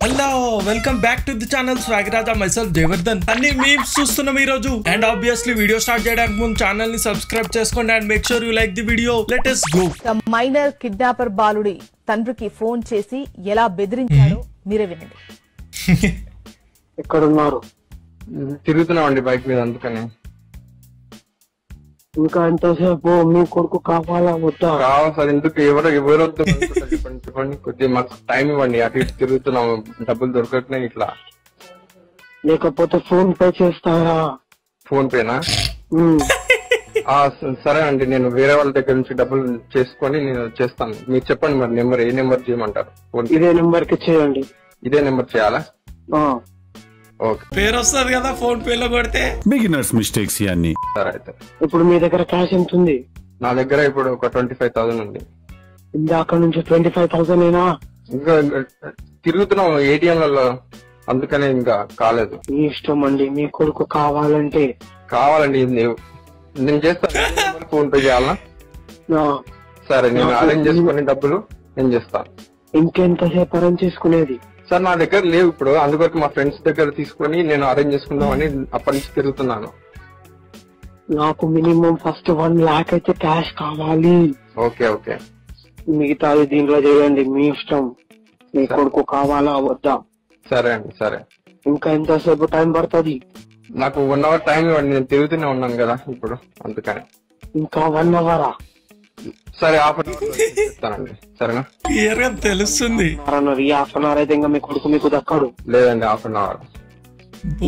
Hello welcome back to the channel స్వాగరాజా myself Jayavardhan అన్ని memes చూస్తున్నాం ఈ రోజు అండ్ ఆబ్వియస్లీ వీడియో స్టార్ట్ చేయడానికి ముందు ఛానల్ ని సబ్స్క్రైబ్ చేసుకోండి and make sure you like the video let us go. Minor kidnapper బాలుడి తండ్రికి ఫోన్ చేసి ఎలా బెదిరించాడో మీరే వినండి. ఎక్కడ ఉన్నారు? తిరుగుతున్నామండి బైక్ మీద, అందుకని. ఇంకా ఎంతసేపు మీ కొడుకు కావాలా వద్దా? కావాలి సార్, ఎందుకు ఎవరొద్దు చెప్పండి, కొద్దిగా మాకు టైం ఇవ్వండి. అటు ఇటు తిరుగుతున్నాం, డబ్బులు దొరకట్లేదు ఇట్లా. లేకపోతే ఫోన్ పే చేస్తారా? ఫోన్ పేనా? సరే అండి, నేను వేరే వాళ్ళ దగ్గర నుంచి డబ్బులు చేసుకొని నేను చేస్తాను. మీరు చెప్పండి మరి నెంబర్, ఏ నెంబర్ చేయమంటారు? ఫోన్ ఇదే నెంబర్ కి చేయండి. ఇదే నెంబర్ చేయాలా? ఓకే, పేరు వస్తుంది కదా ఫోన్ పే లో కొడితే. బిగినర్స్ మిస్టేక్స్ ఇవన్నీ. సరే అయితే. ఇప్పుడు మీ దగ్గర క్యాష్ ఎంత ఉంది? నా దగ్గర ఇప్పుడు ఒక 25,000 ఉంది. ఇందాక నుంచి 25,000 ఇంకా తిరుగుతున్నాం ఏటీఎంలలో, అందుకనే ఇంకా కాలేదు. మీ ఇష్టం అండి, మీ కొడుకు కావాలంటే. కావాలండి, నేను చేస్తాను. ఫోన్ పే చేయాలనా? సరే, నేను అరేంజ్ చేసుకుని డబ్బులు నేను చేస్తాను. ఇంకెంతసేపు అరేంజ్ చేసుకునేది? సార్ నా దగ్గర లేవు ఇప్పుడు, అందుకొరకు మా ఫ్రెండ్స్ దగ్గర తీసుకుని నేను అరేంజ్ చేసుకుందామని అప్పటి నుంచి తిరుగుతున్నాను. నాకు మినిమం ఫస్ట్ 1 lakh అయితే క్యాష్ కావాలి. ఓకే ఓకే, మిగతాది దీంట్లో చేయండి, మీ ఇష్టం. మీ కొడుకు కావాలా వద్దా? సరే అండి, సరే. ఇంకా ఎంతసేపు టైం పడుతుంది? నాకు 1 hour టైం ఇవ్వండి, నేను తిరుగుతూనే ఉన్నాను కదా ఇప్పుడు, అందుకని. ఇంకా 1 hour? సరే, హాఫ్ అన్ అవర్ చెప్తానండి, సరేనా? క్లియర్ గా తెలుస్తుంది. ఈ హాఫ్ అన్ అవర్ అయితే ఇంకా మీ కొడుకు మీకు దక్కడు. లేదండి, హాఫ్ అన్ అవర్.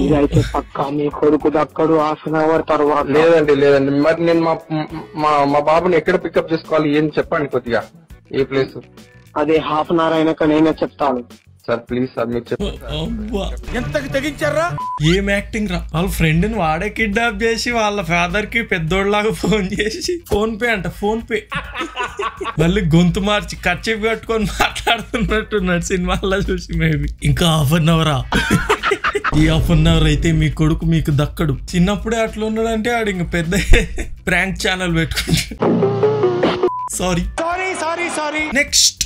ఇదైతే పక్కా మీ కొడుకు దక్కడు హాఫ్ అన్ అవర్ తర్వాత. లేదండి, మరి నేను మా బాబుని ఎక్కడ పికప్ చేసుకోవాలి ఏం చెప్పండి కొద్దిగా, ఏ ప్లేస్? అదే హాఫ్ అన్ అవర్ అయినాక నేనే చెప్తాను. సార్ ప్లీజ్ సార్, మీరు చెప్పండి. ఎంతకి తెగించారా? ఏం యాక్టింగ్ రా! వాళ్ళ ఫ్రెండ్ ని వాడే కిడ్నాప్ చేసి వాళ్ళ ఫాదర్ కి పెద్దోళ్ళలాగా ఫోన్ చేసి ఫోన్ పే అంట, ఫోన్ పే మళ్ళీ గొంతు మార్చి కర్చీఫ్ కట్టుకొని మాట్లాడుతున్నట్టున్నాడు సినిమాల్లో చూసి. మేబీ ఇంకా హాఫ్ అన్ అవరా? ఈ హాఫ్ అన్ అవర్ అయితే మీ కొడుకు మీకు దక్కడు. చిన్నప్పుడే అట్లా ఉన్నాడంటే ఆడు ఇంక పెద్ద ప్రాంక్ ఛానల్ పెట్టుకుంటాడు. Sorry. Next,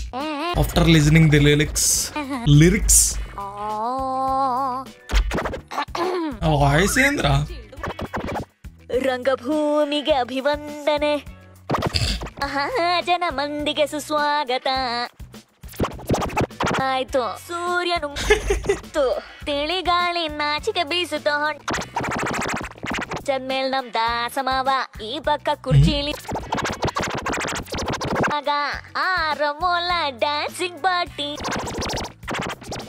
after listening the lyrics voice ఏంద్రా? ರಂಗಭೂಮಿಗೆ ಅಭಿವಂದನೆ, ಜನ ಮಂದಿಗೆ ಸುಸ್ವಾಗತ. ಆಯ್ತು, ಸೂರ್ಯನು ತಿಳಿಗಾಳಿ ನಾಚಿಕೆ ಬೀಸುತ್ತ ಚದ್ಮೇಲ್ ನಮ್ ದಾಸಮಾವ ಈ ಪಕ್ಕ ಕುರ್ಚೀಲಿ ఆరమోల డాన్సింగ్ పార్టీ.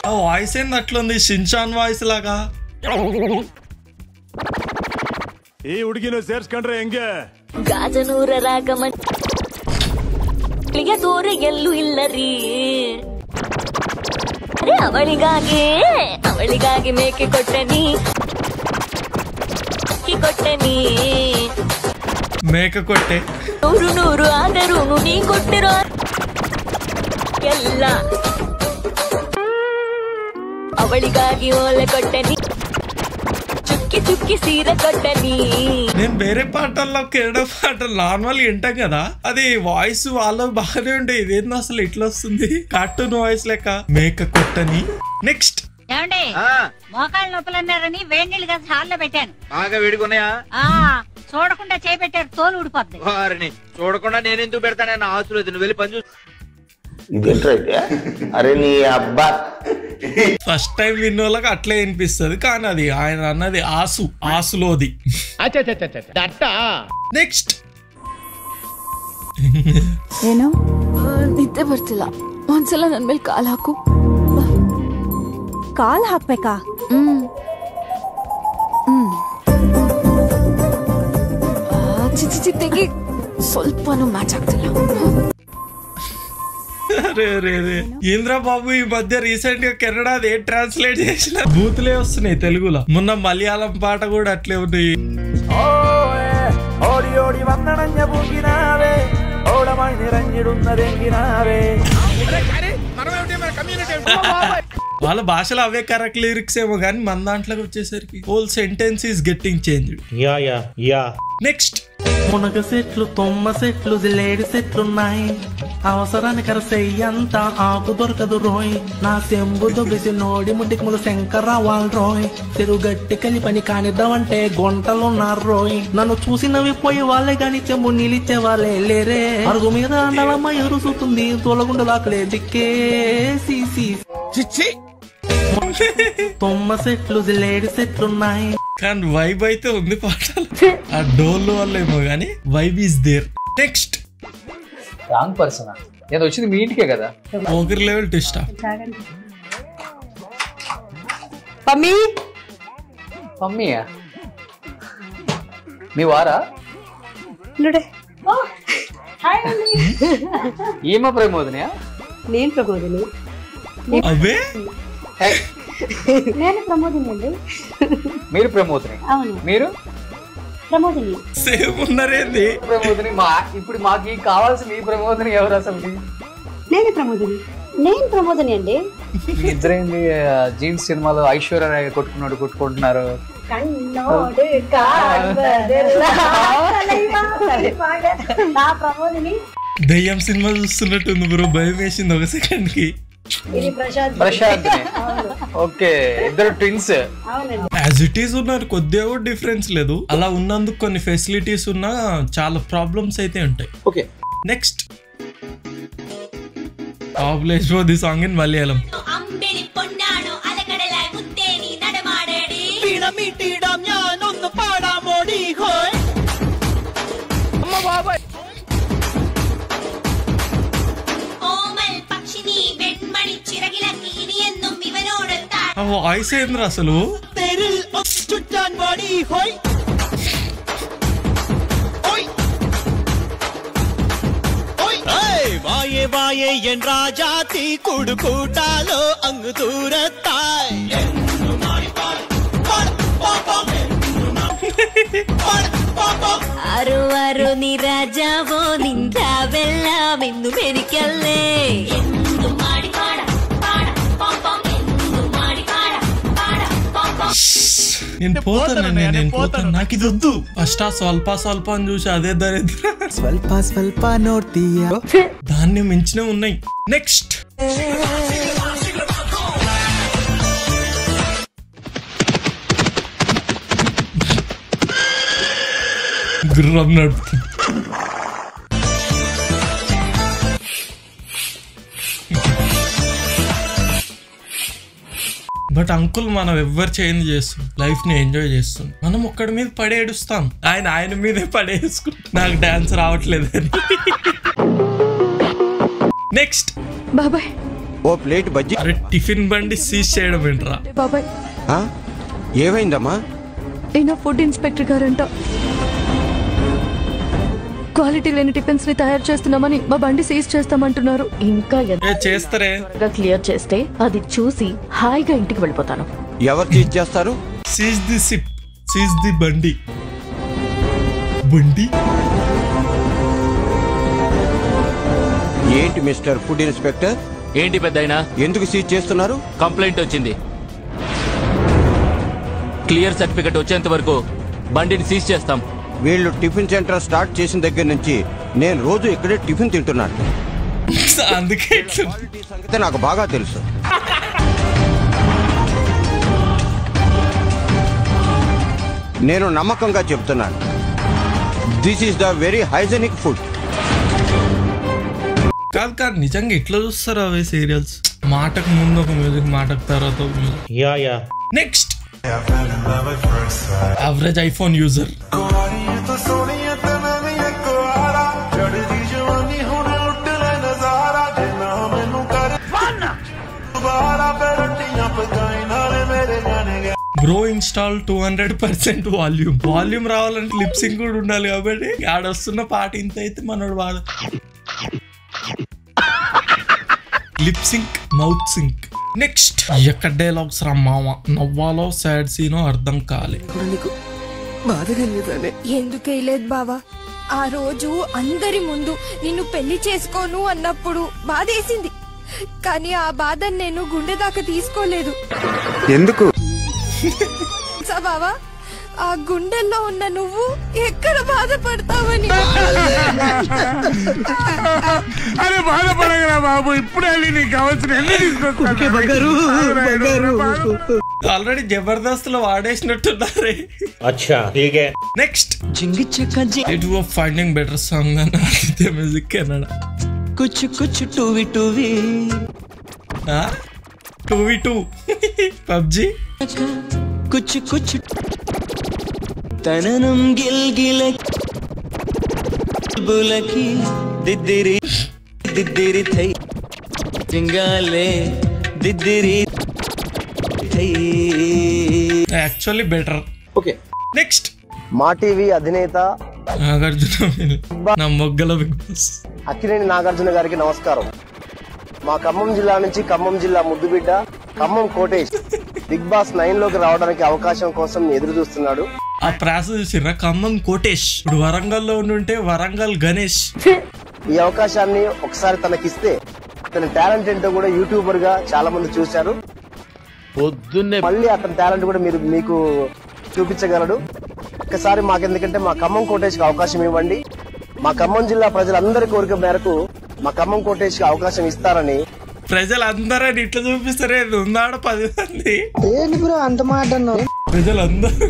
ఆ వాయిస్ ఏంది అట్లుంది, షిన్చాన్ వాయిస్ లాగా. ಈ ಹುಡುಗಿನ ಸೇರ್ಸ್ಕೊಂಡ್ರೆ ಹೆಂಗೆ? ಗಾಜನೂರ ರಾಗಮಣಿಗೆ ದೂರ ಎಲ್ಲೂ ಇಲ್ಲರಿ. ಅವಳಿಗಾಗಿ ಮೇಕೆ ಕೊಟ್ಟನಿ మేక కొట్టే 100 ಆದರೂ ನೀ ಕೊಟ್ಟಿರೋ ಎಲ್ಲ. ಅವಳಿಗಾಗಿ ಓಲೆ ಕೊಟ್ಟನಿ, చుక్కి సీర కొట్టని. నేను వేరే పాటల్లో కెనడ పాటలు నార్మల్ వింటాం కదా, అది వాయిస్ వాళ్ళ బాగానే ఉండే. ఇదేంది అసలు ఇట్లా వస్తుంది, కార్టూన్ వాయిస్ లెక్క. మేక కొట్టని. నెక్స్ట్, ఏమండి మోకాళ్ళ నొప్పులు అన్నారని వేడి నీళ్ళు కాస్త హాల్లో పెట్టాను. బాగా వేడుకున్నాయా? చూడకుండా చేపెట్టారు, తోలు ఊడిపోద్ది. వారిని చూడకుండా నేనెందుకు పెడతానన్న ఆస్తులు నువ్వు వెళ్ళి పని చూసి. అరే నీ అబ్బా, ఫస్ట్ టైం విన్నోళ్ళకి అట్లే వినిపిస్తుంది, కానీ అది ఆయన అన్నది ఆసులోది. నెక్స్ట్, ಏನೋ ನಿದ್ದೆ ಬರ್ತಿಲ್ಲ, ಒಂದ್ಸಲ ನನ್ ಮೇಲೆ ಕಾಲ್ ಹಾಕು. ಕಾಲ್ ಹಾಕ್ಬೇಕಾ? ಚಿಚಿ ತೆಗಿ, ಸ್ವಲ್ಪನೂ ಮ್ಯಾಚ್ ಆಗ್ತಿಲ್ಲ. అరే ఏంద్రా బాబు, ఈ మధ్య రీసెంట్ గా కెనడా ఏ ట్రాన్స్లేట్ చేసిన బూతులే వస్తున్నాయి తెలుగులో. మొన్న మలయాళం పాట కూడా అట్లే ఉన్నాయి. వాళ్ళ భాషలో అవే కరెక్ట్ లిరిక్స్ ఏమో కానీ మన దాంట్లోకి వచ్చేసరికి whole sentence is getting change. Next, మునగ చెట్లు తొమ్మ చెట్లు జిల్లేడు చెట్లున్నాయి అవసరానికి అరసెయ్యంత ఆకు దొరకదు రోయ్ నా సెంబు దొబ్బేసి నోడి ముడ్డికి శంకర వాళ్ళ రోయ్ చెరుగట్టి కలిపని కానిద్దామంటే గొంటలున్నారు రోయ్ నన్ను చూసినవి పోయి వాళ్ళే గాని చెంబు నీళ్ళిచ్చే వాళ్ళే లేరే అరుగు మీద అండలమ్మ ఎరుసుతుంది తోలగుండలు అక్కడే దిక్కే తొమ్మ చెట్లు జిల్లేడు చెట్లున్నాయి కానీ వైబ్ అయితే ఉంది పాటలు ఆ డోల్ వల్ల ఏమో గానీ vibe is there next wrong person నేను వచ్చింది మీ ఇంటికే కదా ఒకరి లెవెల్ టెస్ట్ మమ్మీయా మీ వారా ఏమో ప్రమోదనియా నేను ప్రమోదిని అవే నేను ప్రమోదిని అండి మీరు ప్రమోదిని అవును మీరు ప్రమోదిని సేమ్ ఉన్నారేంది ప్రమోదిని ఇప్పుడు మాకు కావాల్సిన ఈ ప్రమోదిని ఎవరు అసలు నేను ప్రమోదిని అండి ఇద్దరేంది జీన్స్ సినిమాలో ఐశ్వర్య రాయ్ కొట్టుకుంటున్నారు నా ప్రమోదిని దయ్యం సినిమా చూస్తున్నట్టుంది బ్రో భయం వేసింది ఒక సెకండ్ కి ప్రశాంత్ ఓకే ఇద్దరు ట్విన్స్ యాజ్ ఇట్ ఈస్ ఉన్నారు కొద్దిగా కూడా డిఫరెన్స్ లేదు అలా ఉన్నందుకు కొన్ని ఫెసిలిటీస్ ఉన్నా చాలా ప్రాబ్లమ్స్ అయితే ఉంటాయి okay next the song in Malayalam voice ఏంద్ర అసలు వాయే వాయే ఎన్ రాజాతి కుడుకూటాలో అంగు దూరతాయ్ అరు అరు నీ రాజావో నిందావెల్ల మెందు మెరికల్లే నేను పోతాను నాకు ఇది వద్దు ఫస్ట్ స్వల్ప అని చూసి అదే దరిద్ర స్వల్ప నోర్తీయా దాన్ని మించిన ఉన్నాయి నెక్స్ట్ గుర్రం నడుపుతుంది బట్ అంకుల్ మనం ఎవ్వరు చేంజ్ చేస్తాం లైఫ్ ని ఎంజాయ్ చేస్తాం మనం ఒక్కడి మీద పడేడుస్తాం ఆయన మీదే పడేసుకుంటాం నాకు డాన్స్ రావట్లేదని నెక్స్ట్ బాబాయ్ ఓ ప్లేట్ బజ్జీ అరే టిఫిన్ బండి సీజ్ చేయడం ఏంట్రా బాబాయ్ ఏమైందమ్మా ఈయన ఫుడ్ ఇన్స్పెక్టర్ గారంట క్వాలిటీ లేని టిఫిన్స్ ని తయారు చేస్తున్నామని మా బండి సీజ్ చేస్తామంటున్నారు ఇంకా చేస్తారే క్లియర్ చేస్తే అది చూసి హాయిగా ఇంటికి వెళ్ళిపోతాను ఎవరు సీజ్ చేస్తారు seize the SIP seize the బండి ఏంటి మిస్టర్ ఫుడ్ ఇన్స్పెక్టర్ ఏంటి పెద్దయినా ఎందుకు సీజ్ చేస్తున్నారు కంప్లైంట్ వచ్చింది క్లియర్ సర్టిఫికెట్ వచ్చేంత వరకు బండిని సీజ్ చేస్తాం వీళ్ళు టిఫిన్ సెంటర్ స్టార్ట్ చేసిన దగ్గర నుంచి నేను రోజు ఇక్కడే టిఫిన్ తింటున్నాను అందుకే సంగతి నాకు బాగా తెలుసు నేను నమ్మకంగా చెప్తున్నాను this is the very hygienic food కాదు నిజంగా ఎట్లా చూస్తారు అవే సీరియల్స్ మాటకు ముందు ఒక మ్యూజిక్ మాటకు తర్వాత ఒక music next average iPhone user bro install 200% volume రావాలంటే లిప్ సింక్ కూడా ఉండాలి కాబట్టి ఆడొస్తున్న పాట ఇంత అయితే మనోడు వాడు lip sync mouth sync next ఎక్కడ డైలాగ్స్ రా మామ నవ్వాలో సాడ్ సీనో అర్థం కాలే ఎందుకే లేదు బావా ఆ రోజు అందరి ముందు నిన్ను పెళ్లి చేసుకోను అన్నప్పుడు బాధేసింది కానీ ఆ బాధను నేను గుండె దాకా తీసుకోలేదు ఎందుకు బావా ఆ గుండెల్లో ఉన్న నువ్వు ఎక్కడ బాధపడతావని. అరే బాధపడగరా బాబు, ఇప్పుడే నీకు కావాల్సిన ఆల్రెడీ జబర్దస్త్ లో వాడేసినట్టున్నారే. నెక్స్ట్ ఫైండింగ్ బెటర్ సాంగ్ అని ఆదిత్య మ్యూజిక్ కన్నడ. కుచ్ కుచ్ టూవి టూవి 2v2 పబ్జి. కుచ్ కుచ్ తననం గిల్ గిల బులకి దిద్దిరి దిద్దిరి థై జింగాలే దిద్దిరి థై. Actually better. Okay next Maa TV అధినేత నాగార్జున నా మొగ్గల బిగ్ బాస్ అక్కినేని నాగార్జున గారికి నమస్కారం. మా ఖమ్మం జిల్లా నుంచి ఖమ్మం జిల్లా ముద్దుబిడ్డ ఖమ్మం కోటేష్ బిగ్ బాస్ 9 లోకి రావడానికి అవకాశం కోసం ఎదురు చూస్తున్నాడు. ఆ ప్రాస చూసిర్రా, ఖమ్మం కోటేష్ ఇప్పుడు వరంగల్లో ఉంటే వరంగల్ గణేష్. ఈ అవకాశాన్ని ఒకసారి తనకిస్తే అతని టాలెంట్ ఏంటో కూడా యూట్యూబర్ గా చాలా మంది చూశారు. పొద్దున్నే మళ్ళీ అతని టాలెంట్ కూడా మీకు చూపించగలడు. ఒక్కసారి మాకెందుకంటే మా ఖమ్మం కోటేష్ కి అవకాశం ఇవ్వండి. మా ఖమ్మం జిల్లా ప్రజలందరి కోరిక మేరకు మా ఖమ్మం కోటేష్ కి అవకాశం ఇస్తారని. ప్రజలందరూ ఇట్లా చూపిస్తారే, ఉన్నాడు 10 మంది. ఏంటి బ్రో అంత మాట అన్నావు? ప్రజలందరూ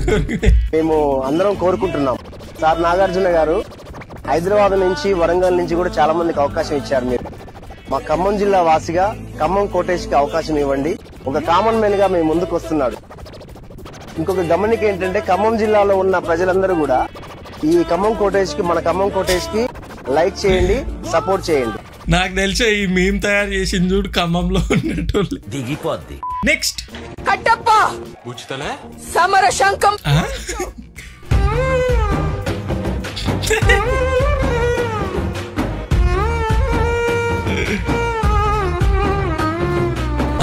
మేము అందరం కోరుకుంటున్నాం. సార్ నాగార్జున గారు హైదరాబాద్ నుంచి వరంగల్ నుంచి కూడా చాలా మందికి అవకాశం ఇచ్చారు. మీరు మా ఖమ్మం జిల్లా వాసిగా ఖమ్మం కోటేష్ కి అవకాశం ఇవ్వండి. ఒక కామన్ మ్యాన్ గా మేము ముందుకు వస్తున్నాడు. ఇంకొక గమనిక ఏంటంటే ఖమ్మం జిల్లాలో ఉన్న ప్రజలందరూ కూడా ఈ ఖమ్మం కోటేష్ కి మన ఖమ్మం కోటేష్ కి లైక్ చేయండి, సపోర్ట్ చేయండి. నాకు తెలిసే ఈ మీమ్ తయారు చేసింది చూడు ఖమ్మంలో ఉన్నట్టు దిగిపోద్ది. నెక్స్ట్ కట్టప్ప సమర శంఖం.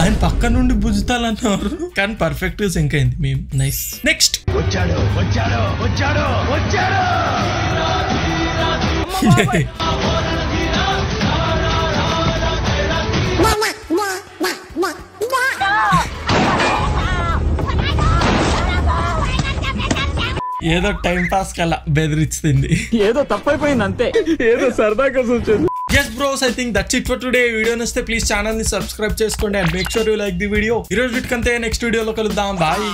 ఆయన పక్క నుండి బుజుతాలన్నారు కానీ పర్ఫెక్ట్ గా సింక్ అయింది మేము. నైస్. నెక్స్ట్ వచ్చాడు వచ్చాడు వచ్చాడు వచ్చాడు. ఏదో టైం పాస్ కల్లా బెదిరిస్తుంది. ఏదో తప్పైపోయింది అంతే, ఏదో సరదాగా చూసింది. Yes bros, I think that's it for today. Video నచ్చితే ప్లీజ్ ఛానల్ ని సబ్స్క్రైబ్ చేసుకోండి and make sure you like the video. ఈ రోజు వీటికంతే నెక్స్ట్ వీడియోలో కలుద్దాం. బాయ్.